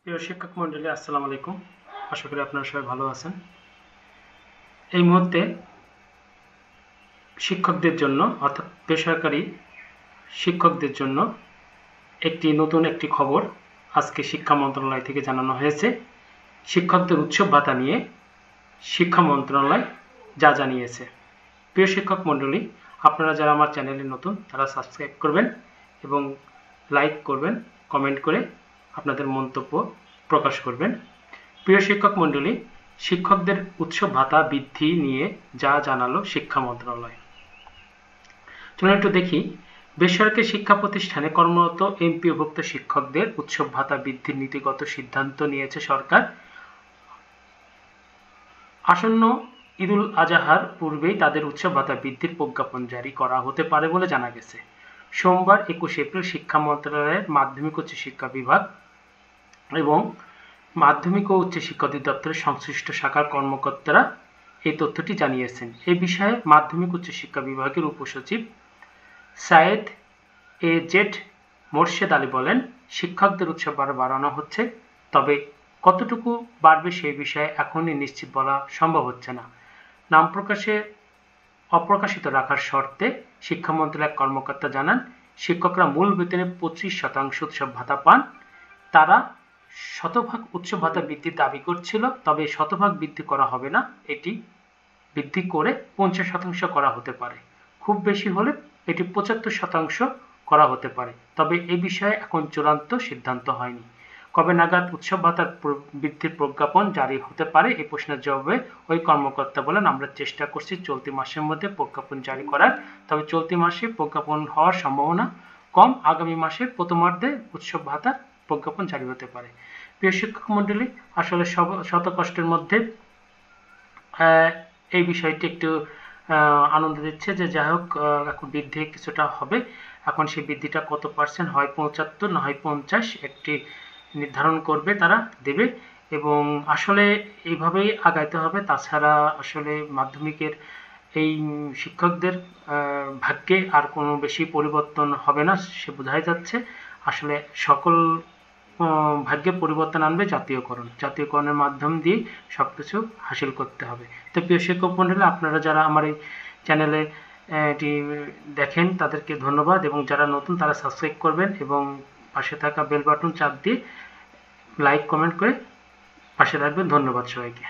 প্রিয় শিক্ষক মণ্ডলী, আসসালামু আলাইকুম। আশা করি আপনারা সবাই ভালো আছেন। এই মুহূর্তে শিক্ষকদের জন্য অর্থাৎ বেসরকারি শিক্ষকদের জন্য নতুন একটি খবর আজকে শিক্ষা মন্ত্রণালয় থেকে জানানো হয়েছে। শিক্ষকদের উৎসব ভাতা নিয়ে শিক্ষা মন্ত্রণালয় যা জানিয়েছে। প্রিয় শিক্ষক মণ্ডলী, আপনারা যারা আমার চ্যানেলে নতুন তারা সাবস্ক্রাইব করবেন এবং লাইক করবেন, কমেন্ট করে আপনাদের মন্তব্য প্রকাশ করবেন। প্রিয় শিক্ষক মণ্ডলী, শিক্ষকদের উৎসব ভাতা বৃদ্ধি নিয়ে যা জানালো শিক্ষা মন্ত্রণালয়। চলুন একটু দেখি। বেসরকারি শিক্ষা প্রতিষ্ঠানে কর্মরত এমপিওভুক্ত শিক্ষকদের উৎসব ভাতা বৃদ্ধির নীতিগত সিদ্ধান্ত নিয়েছে সরকার। আসন্ন ঈদুল আজহার পূর্বেই তাদের উৎসব ভাতা বৃদ্ধির প্রজ্ঞাপন জারি করা হতে পারে বলে জানা গেছে। সোমবার 21 এপ্রিল শিক্ষা মন্ত্রণালয়ের মাধ্যমিক উচ্চ শিক্ষা বিভাগ এবং মাধ্যমিক ও উচ্চশিক্ষা অধিদপ্তরের সংশ্লিষ্ট শাখার কর্মকর্তারা এই তথ্যটি জানিয়েছেন। এ বিষয়ে মাধ্যমিক উচ্চশিক্ষা বিভাগের উপসচিব সায়েদ এ জেড মোর্শেদ আলী বলেন, শিক্ষকদের উৎসব ভাতা বাড়ানো হচ্ছে, তবে কতটুকু বাড়বে সেই বিষয়ে এখনই নিশ্চিত বলা সম্ভব হচ্ছে না। নাম অপ্রকাশিত রাখার শর্তে শিক্ষা মন্ত্রণালয়ের কর্মকর্তা জানান, শিক্ষকরা মূল বেতনে 25% উৎসব ভাতা পান। তারা শতভাগ উৎসব ভাতা বৃদ্ধির দাবি করছিল, তবে শতভাগ বৃদ্ধি করা হবে না, এটি বৃদ্ধি করে 50% করা হতে পারে। খুব বেশি হলে এটি 75% করা হতে পারে, তবে এ বিষয়ে এখন চূড়ান্ত সিদ্ধান্ত হয়নি। কবে নাগাদ উৎসব ভাতার বৃদ্ধির প্রজ্ঞাপন জারি হতে পারে এই প্রশ্নের জবাবে ওই কর্মকর্তা বলেন, আমরা চেষ্টা করছি চলতি মাসের মধ্যে প্রজ্ঞাপন জারি করার, তবে চলতি মাসে প্রজ্ঞাপন হওয়ার সম্ভাবনা কম। আগামী মাসের প্রথমার্ধে উৎসব ভাতার প্রজ্ঞাপন জারি হতে পারে। প্রিয় শিক্ষক মণ্ডলী, আসলে শত কষ্টের মধ্যে এই বিষয়টি একটু আনন্দ দিচ্ছে যে যাই হোক এখন বৃদ্ধি কিছুটা হবে। এখন সেই বৃদ্ধিটা কত পার্সেন্ট হয়, 75 না হয় 50, একটি নির্ধারণ করবে, তারা দেবে এবং আসলে এইভাবেই আগাইতে হবে। তাছাড়া আসলে মাধ্যমিকের এই শিক্ষকদের ভাগ্যে আর কোনো বেশি পরিবর্তন হবে না, সে বোঝাই যাচ্ছে। আসলে সকল ভাগ্যে পরিবর্তন আনবে জাতীয়করণের মাধ্যম দিয়ে সবকিছু হাসিল করতে হবে। তো প্রিয় শিক্ষক মণ্ডলী, আপনারা যারা আমার এই চ্যানেলে এটি দেখেন তাদেরকে ধন্যবাদ এবং যারা নতুন তারা সাবস্ক্রাইব করবেন এবং পাশে থাকা বেল বাটন চাপ দিয়ে লাইক কমেন্ট করে পাশে থাকবেন। ধন্যবাদ সবাইকে।